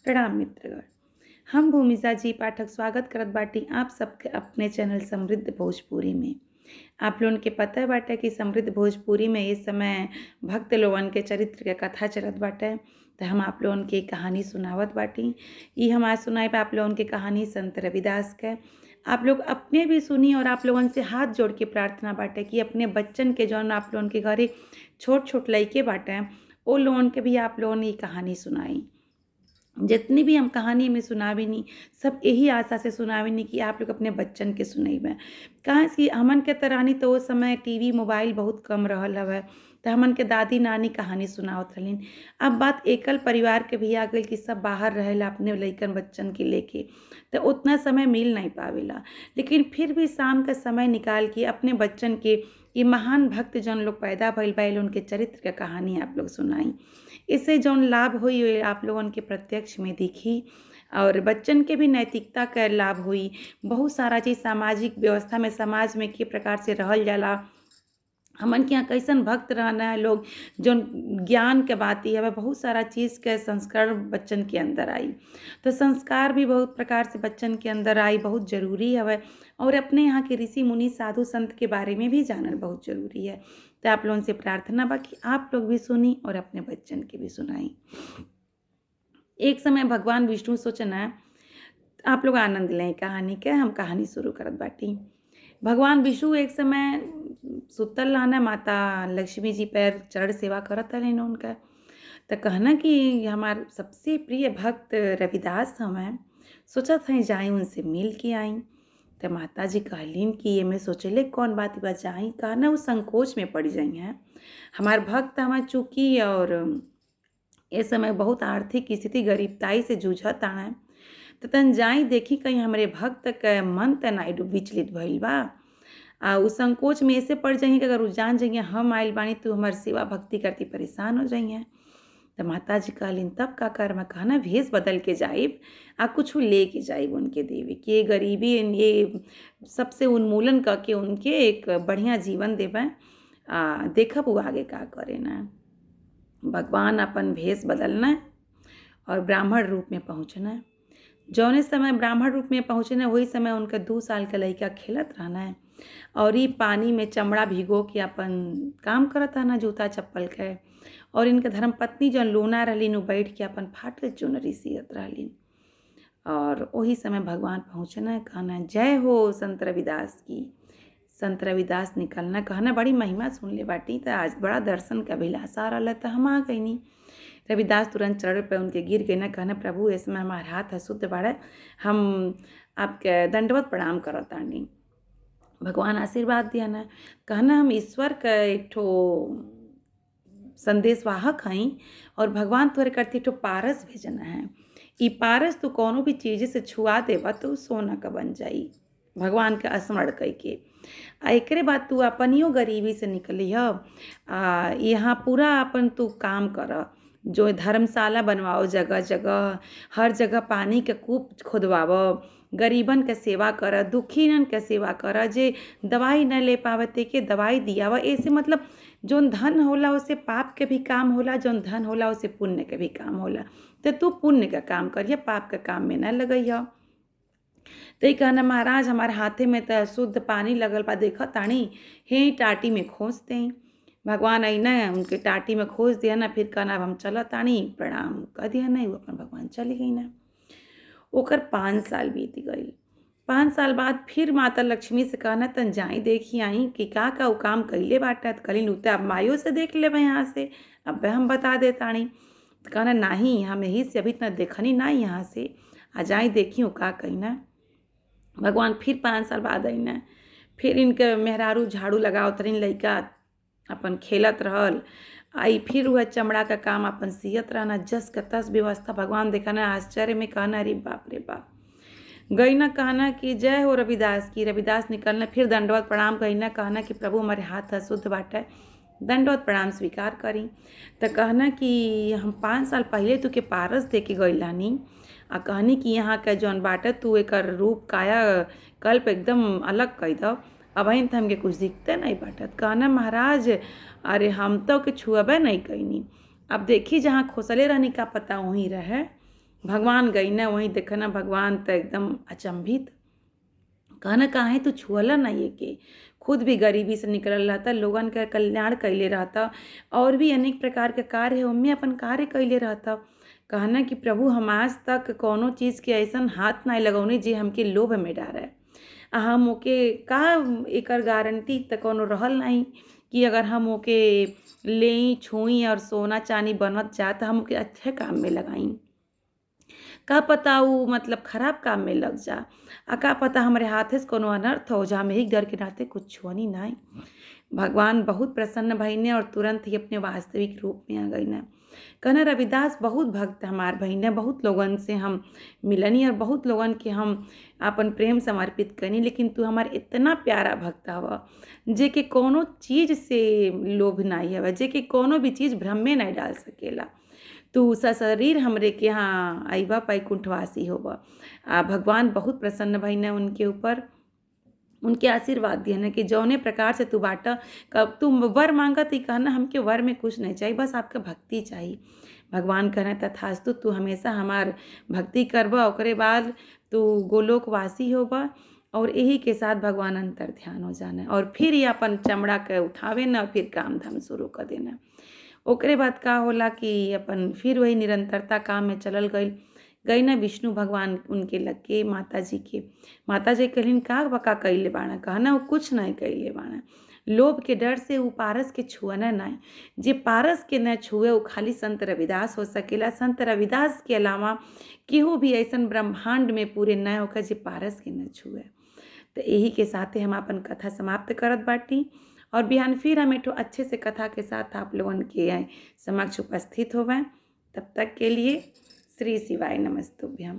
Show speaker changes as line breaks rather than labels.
प्रणाम मित्रगण। हम भूमिजा जी पाठक स्वागत करत बाटी आप सबके अपने चैनल समृद्ध भोजपुरी में। आप लोगन के पता बाटे कि समृद्ध भोजपुरी में इस समय भक्त लोगन के चरित्र के कथा चलत बाटे। तो हम आप लोगन के कहानी सुनावत बाटी। ई हम आज सुनाए आप लोगन के कहानी संत रविदास के। आप लोग अपने भी सुनी और आप लोगन से हाथ जोड़ के प्रार्थना बाटे कि अपने बच्चन के जौन आप लोगन के घरे छोट छोट लइके बाटे ओ लोगन के भी आप लोगन ये कहानी सुनाई। जितनी भी हम कहानी में सुनाविनी सब यही आशा से सुनाविनी कि आप लोग अपने बच्चन के सुनैबे। कहाँ कि हमन के तरानी तो उस समय टीवी मोबाइल बहुत कम रहल हवे, तो हमन के दादी नानी कहानी सुनावत रहलिन। अब बात एकल परिवार के भी आ गई कि सब बाहर रहेला अपने लइकन बच्चन के लेके, तो उतना समय मिल नहीं पावेला। लेकिन फिर भी शाम का समय निकाल के अपने बच्चन के ये महान भक्त जौन लोग पैदा भइल बा उनके चरित्र के कहानी आप लोग सुनाई। इससे जौन लाभ हुई वे आप लोगन के प्रत्यक्ष में दिखी और बच्चन के भी नैतिकता का लाभ हुई। बहुत सारा चीज़ सामाजिक व्यवस्था में समाज में के प्रकार से रहल जाला, हमन के यहाँ कैसन भक्त रहना है लोग, जौन ज्ञान के बात ही हवे बहुत सारा चीज़ के संस्कार बच्चन के अंदर आई। तो संस्कार भी बहुत प्रकार से बच्चन के अंदर आई, बहुत जरूरी हवे। और अपने यहाँ के ऋषि मुनि साधु संत के बारे में भी जानना बहुत जरूरी है। तो आप लोगों से प्रार्थना बा कि आप लोग भी सुनी और अपने बच्चन के भी सुनाई। एक समय भगवान विष्णु सोचना, आप लोग आनंद लें कहानी के। हम कहानी शुरू करत बाटी। भगवान विष्णु एक समय सुतल रहना, माता लक्ष्मी जी पैर चरण सेवा करत रहन उनका। तो कहना कि हमार सबसे प्रिय भक्त रविदास हमें सोचत हैं जाई उनसे मिल के आई। तो माता जी कहलिन कि ये में सोचले कौन बात बा जाई, कहना वो संकोच में पड़ जाई हैं। हमार भक्त हमार चूकी और इस समय बहुत आर्थिक स्थिति गरीबताई से जूझत है। तो तन जाई देखी कहीं हमारे भक्त का मन त नाई विचलित भइल बा। उ संकोच में ऐसे पड़ जाइए कि अगर उ जान जाइए हम आइल बानी तो हमार सेवा भक्ति करती परेशान हो जाइए। तो माता जी कहलिन तब का कर, मैं कहना भेष बदल के जाइब कुछ ले के जाइब उनके देवे कि ये गरीबी ये सबसे उन्मूलन करके उनके एक बढ़िया जीवन देवें। देखब वो आगे का करे ना। भगवान अपन भेष बदलना और ब्राह्मण रूप में पहुँचना। जौने समय ब्राह्मण रूप में पहुँचना वही समय उनका 2 साल का लड़का खेलत रहना है और ये पानी में चमड़ा भिगो के अपन काम करत रहना जूता चप्पल के। और इनके धर्म पत्नी जौन लोना रहलिन वो बैठ के अपन फाटल चुनरी सियत रहलिन। और वही समय भगवान पहुँचना, कहना जय हो संत रविदास की। संत रविदास निकलना, कहना बड़ी महिमा सुन ले बाटी, तो आज बड़ा दर्शन का अभिलाषा रहला तो हम आ गई नहीं। रविदास तुरंत चरण पे उनके गिर गए ना, कहना प्रभु इस समय हमारे हाथ अशुद्ध बाड़े, हम आपके दंडवत प्रणाम करतानी। भगवान आशीर्वाद दिया ना, कहना हम ईश्वर का एक ठो संदेश वाहक हई और भगवान तोहरे करती एक ठो पारस भेजना है। ई पारस तो कोनो भी चीज़ से छुआ देवा तो सोना का बन जाई, भगवान के स्मरण कई के। एकरे बाद तू अपनियो गरीबी से निकली ह। यहाँ पूरा अपन तू काम कर, जो धर्मशाला बनवाओ जगह जगह, हर जगह पानी के कूप खुदवाओ, गरीबन के सेवा कर, दुखीनन के सेवा कर, जे दवाई न ले पावते के दवाई दियावा। ऐसे मतलब जौन धन होला उससे पाप के भी काम होला, जौन धन होला उससे पुण्य के भी काम होला। तो तू पुण्य का काम करिए, पाप के काम में न लगइह। तो कहना महाराज हमारे हाथे में तो शुद्ध पानी लगल बा, देखा तानी हे टाटी में खोज दें। भगवान आई ना उनके टाटी में खोज दिया ना, फिर कहना अब हम चल तानी, प्रणाम कह दिया नहीं, वो अपन भगवान चली गई ना। ओकर 5 साल बीत गई। 5 साल बाद फिर माता लक्ष्मी से कहना तन जाई देखी आई कि का उ काम कैले बाटा। कलिन उते अब मायो से देख ले यहाँ से, अब हम बता दे तानी। तो कहना नहीं हम यही से अभी इतना देखनी ना यहाँ से, आ जाई देखी का कहना। भगवान फिर 5 साल बाद आई ना, फिर इनके मेहरारू झाड़ू लगाओ तरीन, लइका अपन खेलत रहल। आई फिर वह चमड़ा का काम अपन सियत रहना, जस का तस व्यवस्था। भगवान देखना आश्चर्य में कहना अरे बाप रे बाप। गई ना कहना कि जय हो रविदास की। रविदास निकलना फिर दंडवत प्रणाम गई ना, कहना कि प्रभु हमारे हाथ अशुद्ध बाटे, दंडवत प्रणाम स्वीकार करी। तो कहना कि हम 5 साल पहले तू के पारस दे के गई लानी, कहनी कि यहाँ का जौन बाटे तू एक रूप काया कल्प एकदम अलग कह दो, अब तो हमके कुछ दिखते नहीं बाटत। कहना महाराज अरे हम तो के छुअबे नहीं कैनी, अब देखी जहाँ खोसले रहनी का पता वहीं रहे। भगवान गई ना वहीं देखा ना भगवान तो एकदम अचंभित, कहना काहे तू छुअला नहीं के, खुद भी गरीबी से निकलल रहता, लोगन का कल्याण कैले रहता और भी अनेक प्रकार के कार्य है उनमें अपन कार्य कैले रहता। कहना कि प्रभु हम आज तक कोनो चीज़ के ऐसन हाथ नहीं लगौनी जे हमके लोभ में डारे, हम ओके का एकर गारंटी त कोनो रहल नहीं कि अगर हम ओके लेई छुई और सोना चांदी बनत जा त हम ओके अच्छे काम में लगाई, का पता उ मतलब खराब काम में लग जा, का पता हमारे हाथे से कोनो अनर्थ हो जा, हम यही डर के नाते कुछ छुअनी नहीं। भगवान बहुत प्रसन्न भइने और तुरंत ही अपने वास्तविक रूप में आ गईने। कहना रविदास बहुत भक्त हमार भइने, बहुत लोगन से हम मिलनी और बहुत लोगन के हम अपन प्रेम समर्पित कनी, लेकिन तू हमार इतना प्यारा भक्त हवा जे के कोनो चीज़ से लोभ नहीं हवे, जे के कोनो भी चीज़ भ्रम में नहीं डाल सकेला। तू सशरीर हमरे के यहाँ अइबा बैकुंठवासी होबा। भगवान बहुत प्रसन्न भइने उनके ऊपर, उनके आशीर्वाद दिहन कि जौने प्रकार से तू बाटा, कब तू वर मांगत ही कहना हमके वर में कुछ नहीं चाहिए, बस आपका भक्ति चाहिए। भगवान कहना तथास्तु, तू हमेशा हमार भक्ति करबा ओकरे बाद तू गोलोकवासी होबा। और यही के साथ भगवान अंतर ध्यान हो जाना और फिर ये अपन चमड़ा के उठावे ना और फिर काम धाम शुरू कर देना। ओकरे बाद का होला कि अपन फिर वही निरंतरता काम में चलल गई ना विष्णु भगवान उनके लग के माता जी के, माता जी कहलिन का बका कैले बाणा, कहना वो कुछ नहीं कैले बाणा, लोभ के डर से वो पारस के छुअना नहीं, जे पारस के न छुए वो खाली संत रविदास हो सकेला। संत रविदास के अलावा केहू भी ऐसन ब्रह्मांड में पूरे न होकर जे पारस के न छुए। तो यही के साथे हम अपन कथा समाप्त करत बाटी और बिहान फिर हम एक अच्छे से कथा के साथ आप लोगन के समक्ष उपस्थित होवें। तब तक के लिए श्री शिवाय नमस्तुभ्यम।